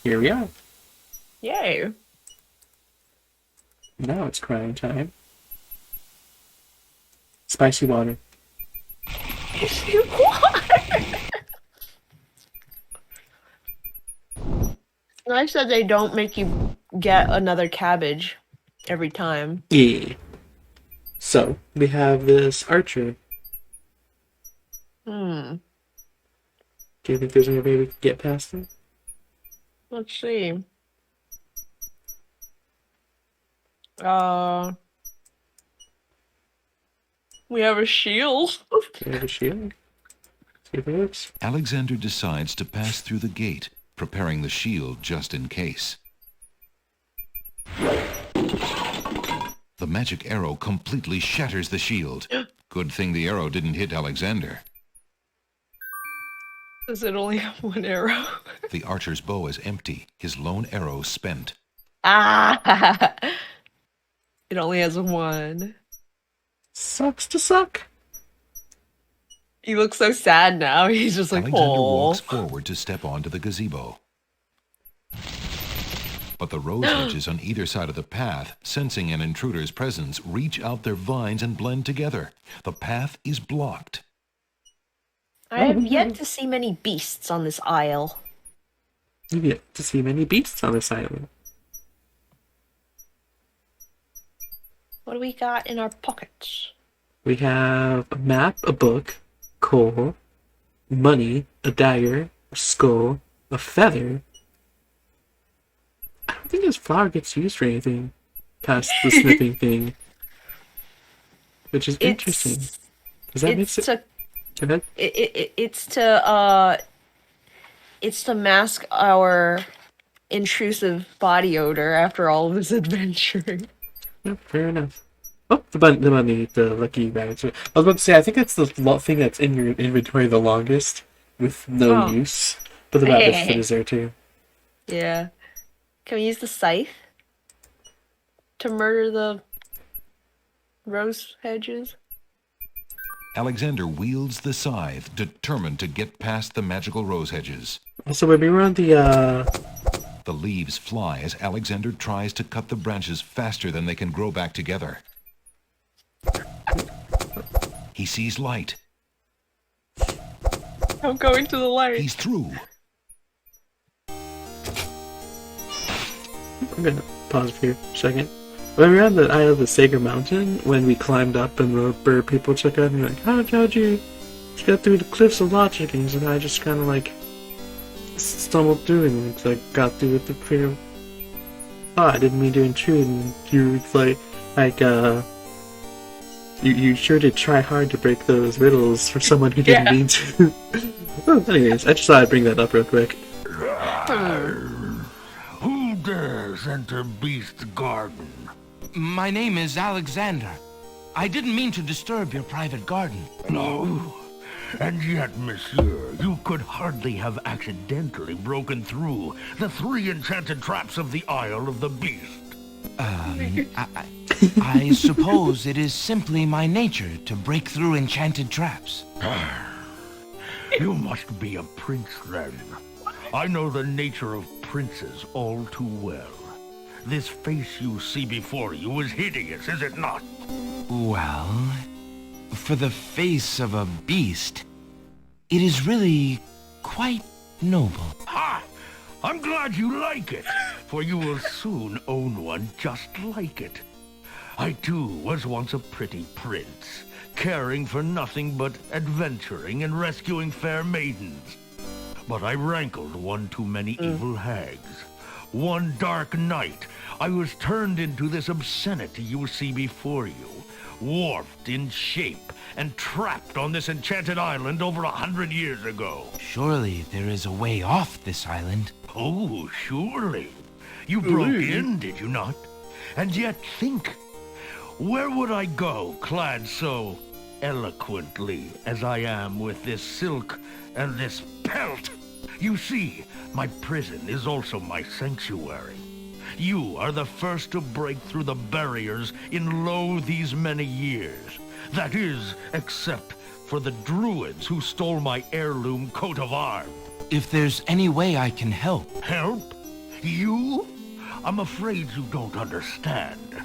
Here we are. Yay. Now it's crying time. Spicy water. Nice that they don't make you get another cabbage every time. Yeah. So, we have this archer. Hmm. Do you think there's any way we can get past him? Let's see. Uh, we have a shield. Do we have a shield? See if it works. Alexander decides to pass through the gate, preparing the shield just in case. The magic arrow completely shatters the shield. Good thing the arrow didn't hit Alexander. Does it only have one arrow? The archer's bow is empty, his lone arrow spent. Ah! It only has one. Sucks to suck. He looks so sad now. He's just like, Alexander oh. walks forward to step onto the gazebo. But the rose hedges on either side of the path, sensing an intruder's presence, reach out their vines and blend together. The path is blocked. I have yet to see many beasts on this isle. You've yet to see many beasts on this island. What do we got in our pockets? We have a map, a book, coal, money, a dagger, a skull, a feather. I don't think this flower gets used for anything past the snipping thing. Which is interesting. Does that make sense? Go ahead. It's to mask our intrusive body odor after all of this adventuring. Yep, fair enough. Oh, the money, the lucky rabbit. I was about to say, I think that's the thing that's in your inventory the longest, with no use. But the rabbit foot is there too. Yeah. Can we use the scythe to murder the rose hedges? Alexander wields the scythe, determined to get past the magical rose hedges. Also, when we were on the The leaves fly as Alexander tries to cut the branches faster than they can grow back together. He sees light. I'm going to the light. He's through. I'm gonna pause for a second. When we were on the Isle of the Sager Mountain, when we climbed up and the bird people took out and were like, how'd you get through the cliffs of Law Chickens? And I just kind of like stumbled through and like got through with the fear of, oh, I didn't mean to intrude. And you you sure did try hard to break those riddles for someone who didn't mean to. Well, anyways, I just thought I'd bring that up real quick. Who dares enter Beast's garden? My name is Alexander. I didn't mean to disturb your private garden. No. And yet, monsieur, you could hardly have accidentally broken through the 3 enchanted traps of the Isle of the Beast. I suppose it is simply my nature to break through enchanted traps. You must be a prince, then. I know the nature of princes all too well. This face you see before you is hideous, is it not? Well, for the face of a beast, it is really quite noble. Ha! I'm glad you like it, for you will soon own one just like it. I too was once a pretty prince, caring for nothing but adventuring and rescuing fair maidens. But I rankled one too many evil hags. One dark night, I was turned into this obscenity you see before you, warped in shape and trapped on this enchanted island over 100 years ago. Surely there is a way off this island. Oh, surely. You broke in, did you not? And yet think, where would I go clad so eloquently as I am with this silk and this pelt? You see, my prison is also my sanctuary. You are the first to break through the barriers in lo these many years. That is, except for the druids who stole my heirloom coat of arms. If there's any way I can help. Help? You? I'm afraid you don't understand.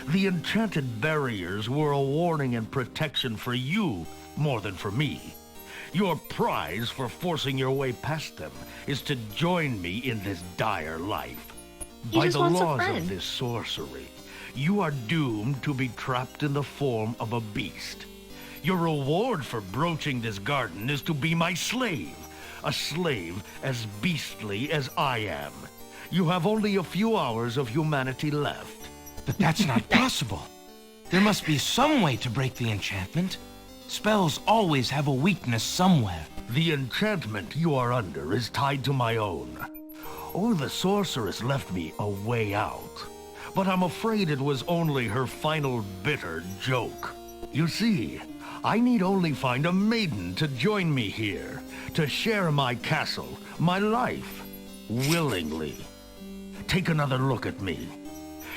The enchanted barriers were a warning and protection for you more than for me. Your prize for forcing your way past them is to join me in this dire life. He By just the wants a laws friend. of this sorcery, you are doomed to be trapped in the form of a beast. Your reward for broaching this garden is to be my slave. A slave as beastly as I am. You have only a few hours of humanity left. But that's not possible. There must be some way to break the enchantment. Spells always have a weakness somewhere. The enchantment you are under is tied to my own. Or the sorceress left me a way out. But I'm afraid it was only her final bitter joke. You see, I need only find a maiden to join me here, to share my castle, my life, willingly. Take another look at me.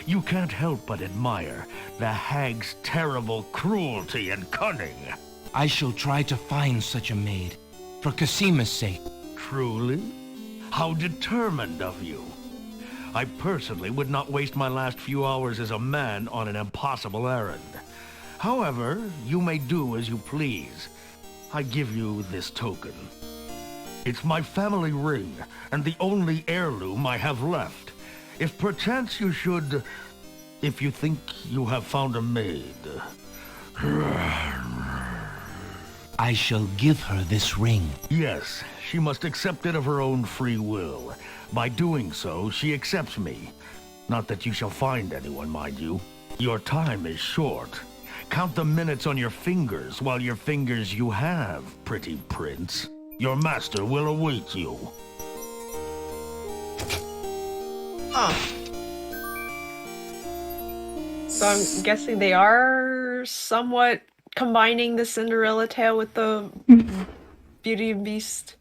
You can't help but admire the hag's terrible cruelty and cunning. I shall try to find such a maid, for Casima's sake. Truly? How determined of you. I personally would not waste my last few hours as a man on an impossible errand. However, you may do as you please. I give you this token. It's my family ring, and the only heirloom I have left. If perchance you should... if you think you have found a maid... I shall give her this ring. Yes, she must accept it of her own free will. By doing so, she accepts me. Not that you shall find anyone, mind you. Your time is short. Count the minutes on your fingers while your fingers you have, pretty prince. Your master will await you. So I'm guessing they are somewhat combining the Cinderella tale with the Beauty and Beast.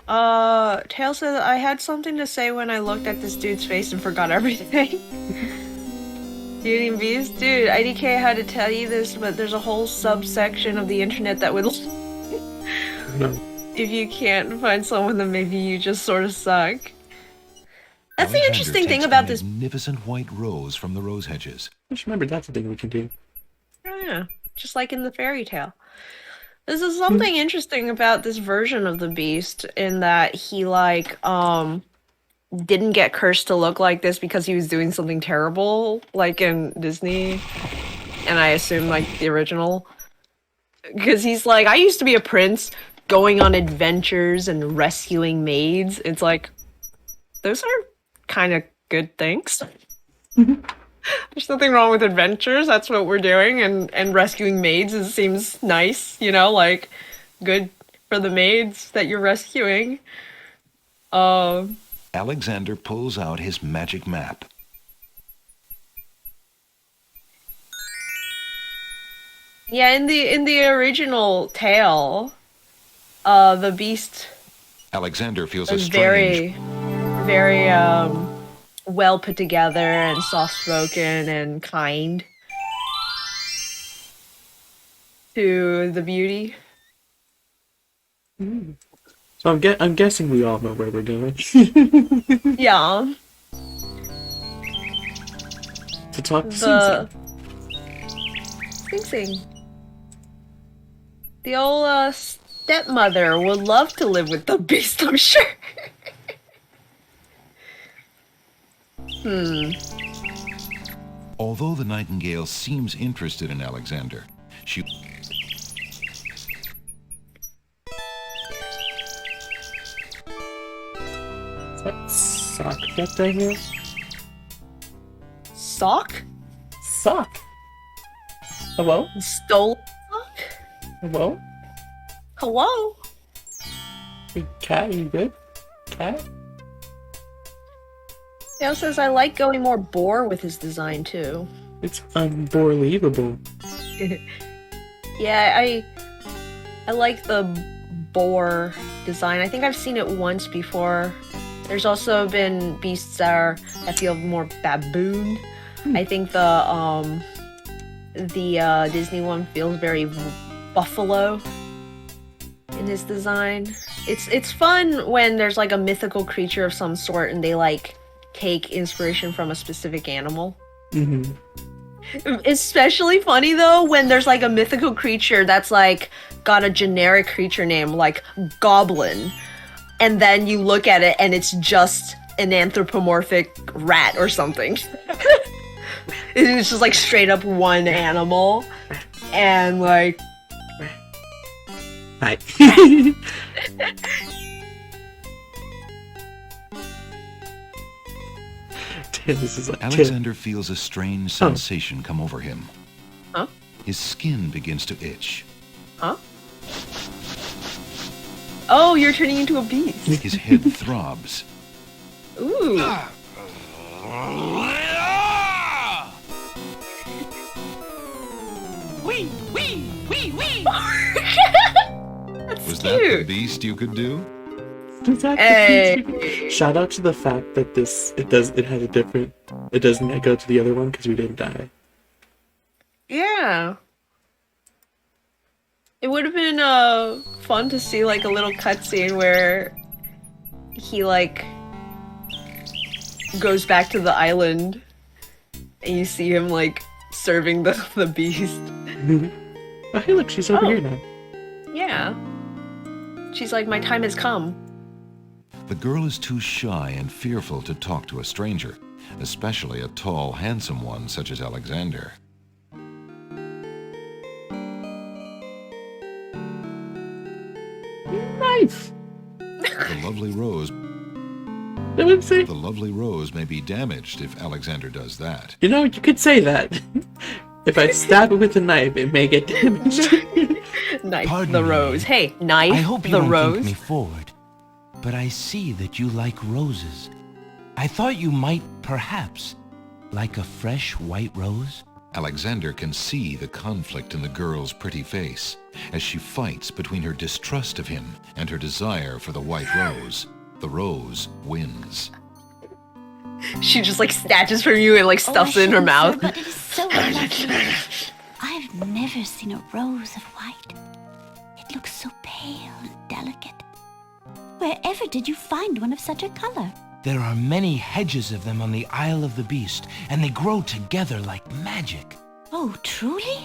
Tail says I had something to say when I looked at this dude's face and forgot everything. Beauty and Beast? Dude, IDK had to tell you this, but there's a whole subsection of the internet that would... No. If you can't find someone, then maybe you just sort of suck. That's the Alexander interesting thing takes about a this. magnificent white rose from the rose hedges. Just remember that's a thing we can do. Oh yeah, just like in the fairy tale. This is something interesting about this version of the Beast in that he didn't get cursed to look like this because he was doing something terrible, like in Disney, and I assume like the original. Because he's like, I used to be a prince going on adventures and rescuing maids. It's like, those are kind of good things. There's nothing wrong with adventures. That's what we're doing. And rescuing maids seems nice, you know, like good for the maids that you're rescuing. Alexander pulls out his magic map. Yeah, in the original tale, the Beast Alexander feels a was strange... very well put together and soft spoken and kind to the beauty. So I'm guessing we all know where we're going. Yeah. To talk to The Sing Sing. The old stepmother would love to live with the Beast, I'm sure. Although the nightingale seems interested in Alexander, she... Is that sock that thing here? Sock? Sock! Hello? Stole sock? Hello? Hello? Hey, cat, you good? Cat? Dale says I like going more boar with his design too. It's unbelievable. Yeah, I like the boar design. I think I've seen it once before. There's also been beasts that feel more baboon. I think the Disney one feels very buffalo. in his design. It's fun when there's like a mythical creature of some sort and they like take inspiration from a specific animal. Mm-hmm. Especially funny though when there's like a mythical creature that's like got a generic creature name like goblin, and then you look at it and it's just an anthropomorphic rat or something. It's just like straight up one animal, and like Hi. Damn, this is like Alexander feels a strange sensation come over him. Huh? His skin begins to itch. Huh? Oh, you're turning into a beast. His head throbs. Ooh. Wee, wee, wee, wee. That's Was cute. that the beast you could do? Hey. Shout out to the fact that it has a different, it doesn't go to the other one because we didn't die. Yeah. It would have been fun to see like a little cutscene where he like goes back to the island and you see him like serving the beast. Oh hey look, she's over Oh. here now. Yeah. She's like, my time has come. The girl is too shy and fearful to talk to a stranger, especially a tall, handsome one such as Alexander. Nice. The lovely rose I would say, The lovely rose may be damaged if Alexander does that. you know, you could say that. If I stab it with a knife, it may get damaged. Knife Pardon the me. rose. Hey, knife I hope you the don't rose. think me forward, but I see that you like roses. I thought you might, perhaps, like a fresh white rose. Alexander can see the conflict in the girl's pretty face as she fights between her distrust of him and her desire for the white rose. The rose wins. She just like snatches from you and like stuffs it in her shouldn't, mouth. sir, but it is so lovely. I've never seen a rose of white. It looks so pale and delicate. Wherever did you find one of such a color? There are many hedges of them on the Isle of the Beast, and they grow together like magic. Oh, truly?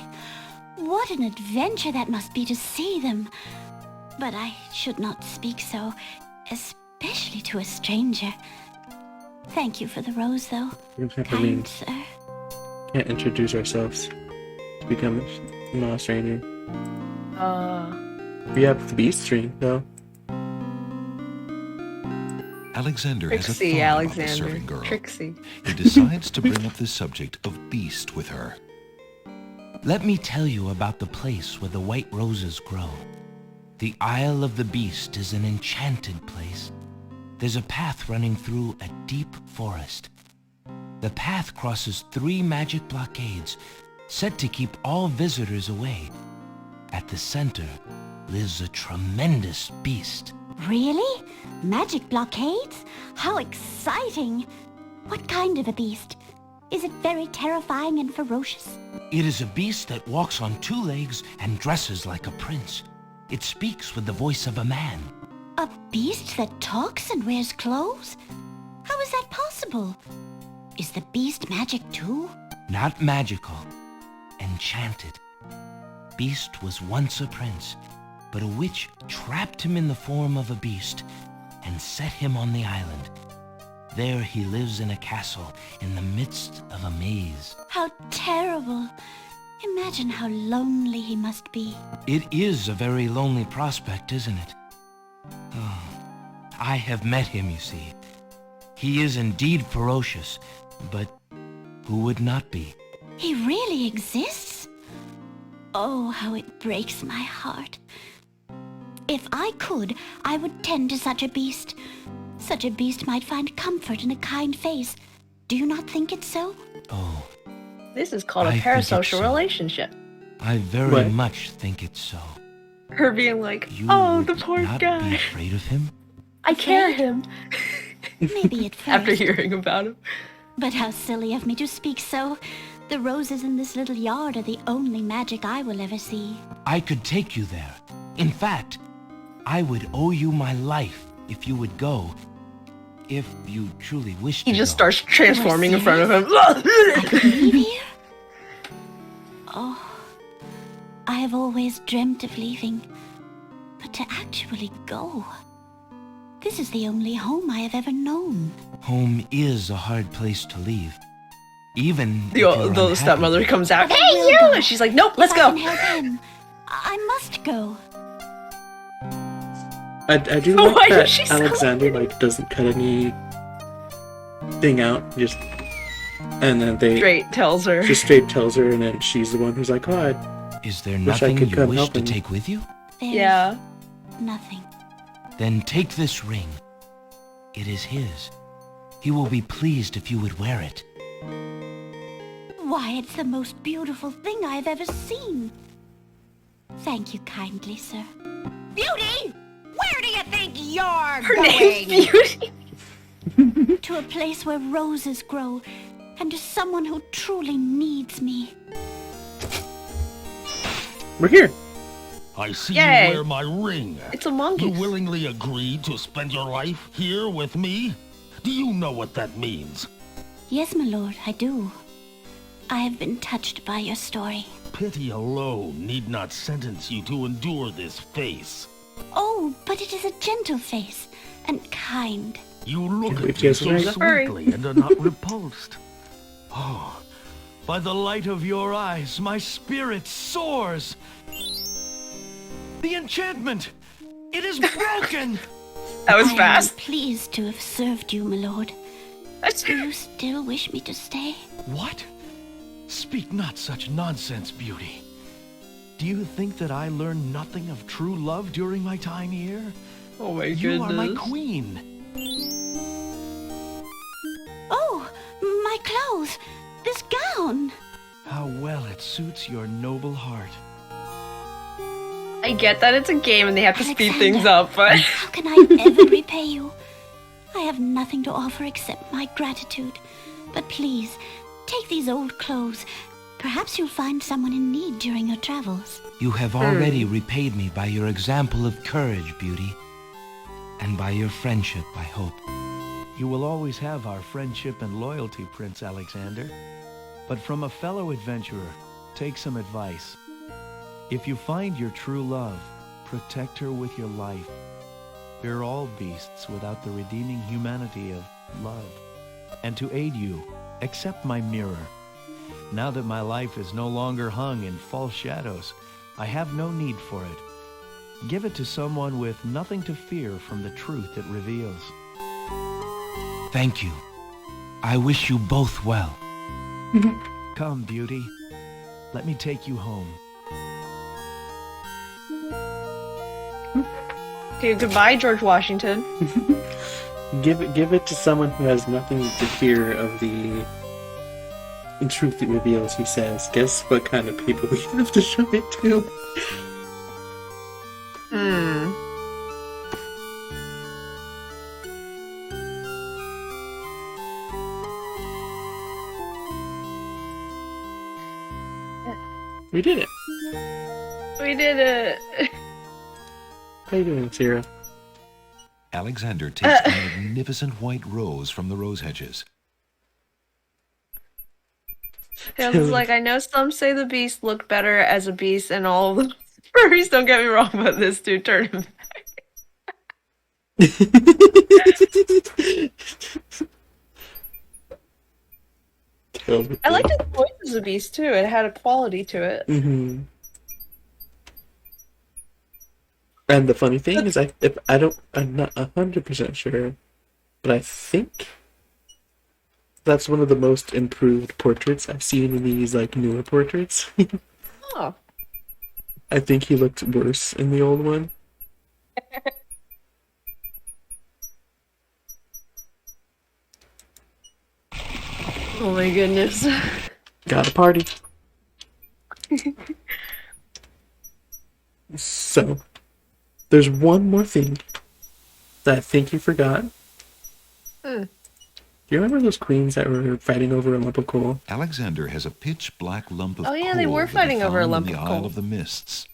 What an adventure that must be to see them. But I should not speak so, especially to a stranger. Thank you for the rose, though. I mean, Kind sir. can't introduce ourselves to become a stranger. We have the beast string, though. Alexander has a Trixie, thought about the Alexander. serving girl. Trixie. He decides to bring up the subject of beast with her. Let me tell you about the place where the white roses grow. The Isle of the Beast is an enchanted place. There's a path running through a deep forest. The path crosses 3 magic blockades, set to keep all visitors away. At the center lives a tremendous beast. Really? Magic blockades? How exciting! What kind of a beast? Is it very terrifying and ferocious? It is a beast that walks on 2 legs and dresses like a prince. It speaks with the voice of a man. A beast that talks and wears clothes? How is that possible? Is the beast magic too? Not magical, enchanted. Beast was once a prince, but a witch trapped him in the form of a beast and set him on the island. There he lives in a castle in the midst of a maze. How terrible! Imagine how lonely he must be. It is a very lonely prospect, isn't it? Oh, I have met him, you see. He is indeed ferocious, but who would not be? He really exists? Oh, how it breaks my heart. If I could, I would tend to such a beast. Such a beast might find comfort in a kind face. Do you not think it so? Oh, This is called a I think it's parasocial so. relationship. I very What? much think it's so. Her being like, You oh, would the poor not guy. be afraid of him? I care him. Maybe at first. After hearing about him. But how silly of me to speak so. The roses in this little yard are the only magic I will ever see. I could take you there. In fact, I would owe you my life if you would go. If you truly wish to He just go. starts transforming in front of him. I could leave here? Oh, I have always dreamt of leaving. But to actually go... This is the only home I have ever known. Home is a hard place to leave. Even if you're The unhappy stepmother there. comes out. But I Hey, will you! go. And she's like, nope, let's If go. I can help him, I must go. I do Why like does that she sound Alexander like doesn't cut any thing out, just and then they Straight tells her. just straight tells her, and then she's the one who's like, "Oh, Is there Wish I nothing could you come wish help to him. take with you? There's Yeah. nothing. Then take this ring. It is his. He will be pleased if you would wear it. Why, it's the most beautiful thing I have ever seen. Thank you kindly, sir. Beauty! Where do you think you're Her going? name's Beauty. To a place where roses grow, and to someone who truly needs me. we're here." I see Yay. you wear my ring. It's a You monkey. willingly agreed to spend your life here with me? Do you know what that means? Yes, my lord, I do. I have been touched by your story. Pity alone need not sentence you to endure this face. Oh, but it is a gentle face, and kind. You look If at me yes, so right. Furry. sweetly and are not repulsed. Oh, by the light of your eyes, my spirit soars. The enchantment! It is broken! That was I am fast. pleased to have served you, my lord. Do you still wish me to stay? What? Speak not such nonsense, Beauty. Do you think that I learned nothing of true love during my time here? Oh my You are my goodness. queen. Oh, my clothes! This gown! How well it suits your noble heart. I get that it's a game and they have to speed Alexander. things up, but How can I ever repay you? I have nothing to offer except my gratitude. But please, take these old clothes. Perhaps you'll find someone in need during your travels. You have already repaid me by your example of courage, Beauty. And by your friendship, I hope. You will always have our friendship and loyalty, Prince Alexander. But from a fellow adventurer, take some advice. If you find your true love, protect her with your life. Fear all beasts without the redeeming humanity of love. And to aid you, accept my mirror. Now that my life is no longer hung in false shadows, I have no need for it. Give it to someone with nothing to fear from the truth it reveals. Thank you. I wish you both well. Come, Beauty. Let me take you home. okay, goodbye, George Washington. Give it to someone who has nothing to fear of the truth it reveals, he says. Guess what kind of people we have to show it to? Hmm. We did it. We did it. How you doing, Sarah? Alexander takes a magnificent white rose from the rose hedges. It was like, I know some say the beast looked better as a beast and all the furries, don't get me wrong, but this dude turned him I liked his voice as a beast too. It had a quality to it. Mm-hmm. And the funny thing is, I'm not 100% sure, but I think that's one of the most improved portraits I've seen in these like newer portraits. Oh. I think he looked worse in the old one. Oh my goodness. Got a party. So, there's one more thing that I think you forgot. Hmm. Do you remember those queens that were fighting over a lump of coal? Alexander has a pitch-black lump of Oh, yeah, coal they were that he fighting over a found lump in the of Isle coal. of the Mists.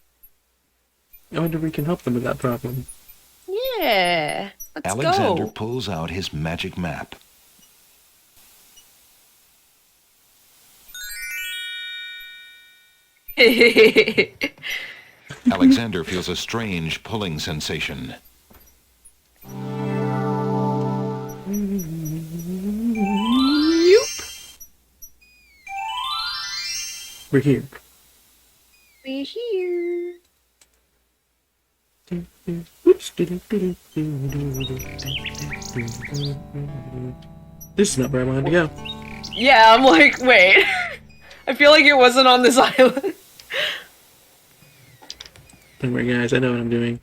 I wonder if we can help them with that problem. Yeah. Let's Alexander go. pulls out his magic map. Alexander feels a strange pulling sensation. We're here. We're here. Oops. This is not where I wanted to go. Yeah, I'm like, wait. I feel like it wasn't on this island. Don't worry, guys. I know what I'm doing.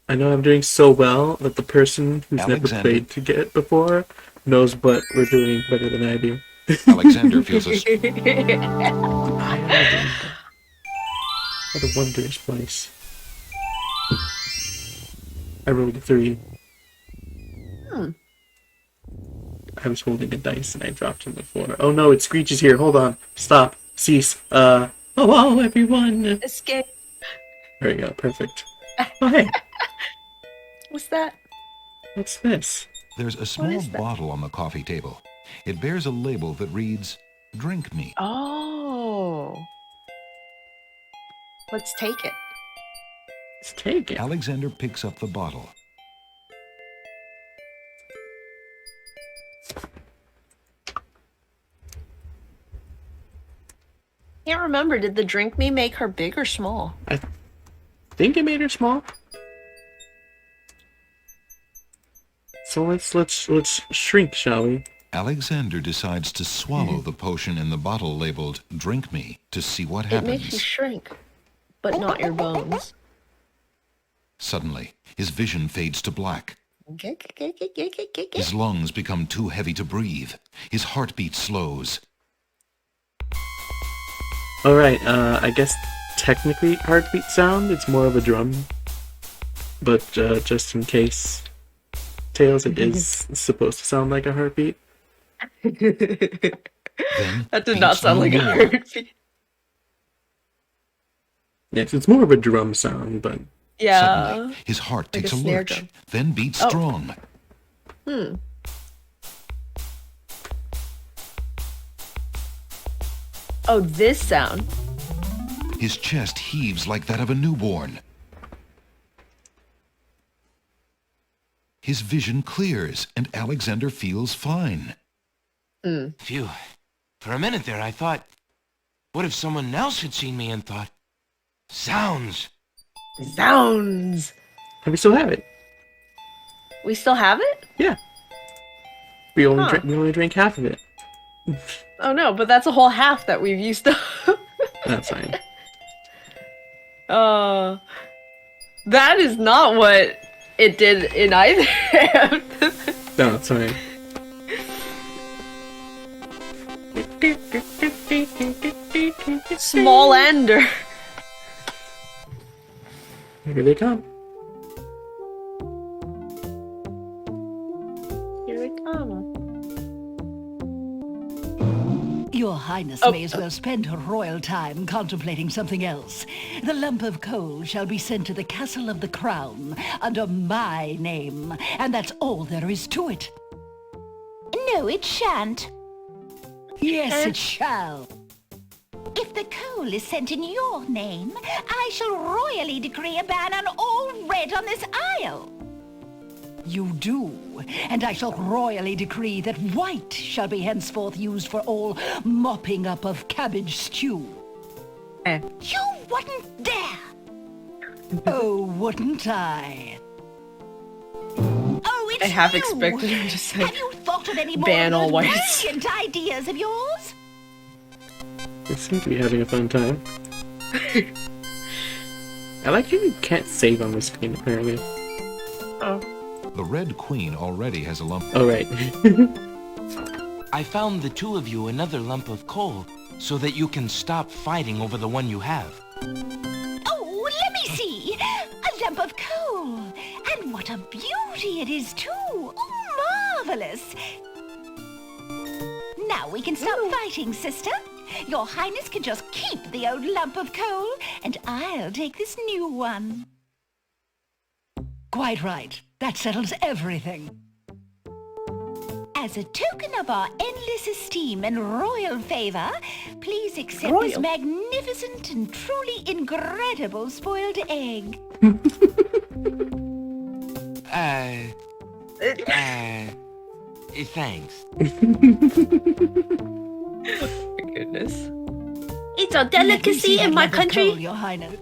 I know I'm doing so well that the person who's never Alexander. played to get before knows what we're doing better than I do. Alexander feels a What a wondrous place. I rolled a 3. I was holding a dice and I dropped on the floor. Oh no, it screeches here. Hold on. Stop. Cease. Hello, everyone. Escape. There we go. Perfect. Oh, hey. What's that? What's this? There's a small is that? bottle on the coffee table. It bears a label that reads, "Drink me." Oh. Let's take it. Let's take it. Alexander picks up the bottle. Can't remember, did the drink me make her big or small? I think it made her small. So let's shrink, shall we? Alexander decides to swallow the potion in the bottle labeled "Drink me" to see what It makes you happens. shrink, but not your bones. Suddenly, his vision fades to black. His lungs become too heavy to breathe. His heartbeat slows. Alright, I guess technically heartbeat sound, it's more of a drum. But just in case, Tails, it is supposed to sound like a heartbeat. Then That did not beats sound like a more. heartbeat. Yes, it's more of a drum sound, but Yeah. Suddenly, his heart Like takes a a snare lurch, drum. then beats Oh. strong. Oh, this sound. His chest heaves like that of a newborn. His vision clears, and Alexander feels fine. Phew. For a minute there, I thought, what if someone else had seen me and thought, sounds? Sounds. and we still have it. We still have it? Yeah. We only Huh. we only drank half of it. Oh no, but that's a whole half that we've used up. That's fine. That is not what it did in either. No, it's fine. Small ender. Here they come. Here we come. Your Highness Oh. may as well spend her royal time contemplating something else. The lump of coal shall be sent to the Castle of the Crown under my name, and that's all there is to it. No, it shan't. Yes, it shall. If the coal is sent in your name, I shall royally decree a ban on all red on this isle. You do, and I shall royally decree that white shall be henceforth used for all mopping up of cabbage stew. You wouldn't dare! Oh, wouldn't I? Oh, it's I half you! expected him to say, Have you thought of any more ban all of those whites. brilliant ideas of yours? They seem to be having a fun time. I like how you can't save on this game, apparently. Oh. The Red Queen already has a lump. Oh, right. I found the two of you another lump of coal so that you can stop fighting over the one you have. Oh, let me see! A lump of coal! And what a beauty it is, too! Oh, marvelous! Now we can stop fighting, sister. Your Highness can just keep the old lump of coal, and I'll take this new one. Quite right. That settles everything. As a token of our endless esteem and royal favor, please accept this magnificent and truly incredible spoiled egg. Thanks. My goodness. It's a Let me delicacy see in that my lump of country. coal, Your Highness.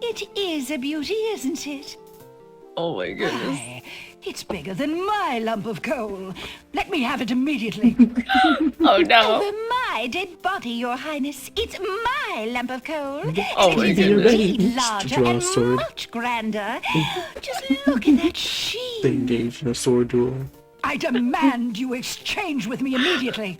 It is a beauty, isn't it? Oh my goodness. Why, it's bigger than my lump of coal. Let me have it immediately. Oh no. Over my dead body, Your Highness. It's my lump of coal. Oh my It is goodness. indeed larger Draw a and sword. much grander. Just look at that They sheen. engaged in a sword duel. I demand you exchange with me immediately.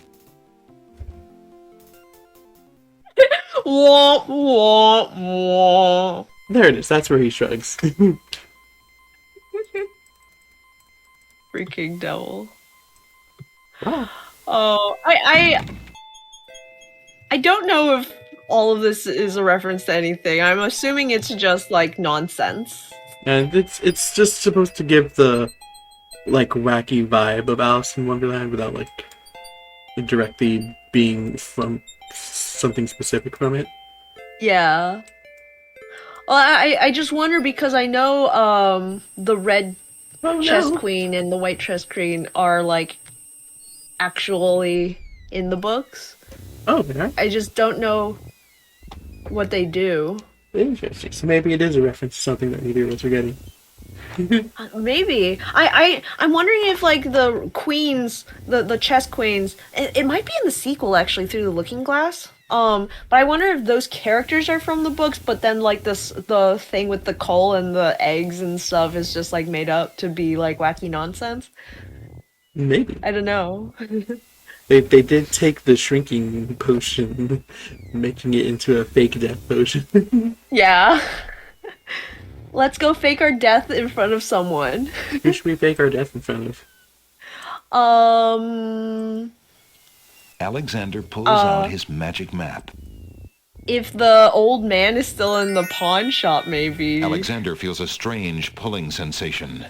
Wah, wah, wah. There it is. That's where he shrugs. Freaking devil. Wow. Oh, I don't know if all of this is a reference to anything. I'm assuming it's just like nonsense. And it's just supposed to give the like wacky vibe of Alice in Wonderland without like directly being from something specific from it. Yeah. Well, I just wonder because I know the red chess queen and the white chess queen are like actually in the books. Oh, yeah. I just don't know what they do. Interesting. So maybe it is a reference to something that neither of us are getting. Maybe. I'm wondering if like the queens, the chess queens, it might be in the sequel actually through the Looking Glass. But I wonder if those characters are from the books, but then like the thing with the coal and the eggs and stuff is just like made up to be like wacky nonsense. Maybe. I don't know. They did take the shrinking potion, making it into a fake death potion. Yeah. Let's go fake our death in front of someone. Who should we fake our death in front of? Alexander pulls out his magic map. If the old man is still in the pawn shop, maybe. Alexander feels a strange pulling sensation.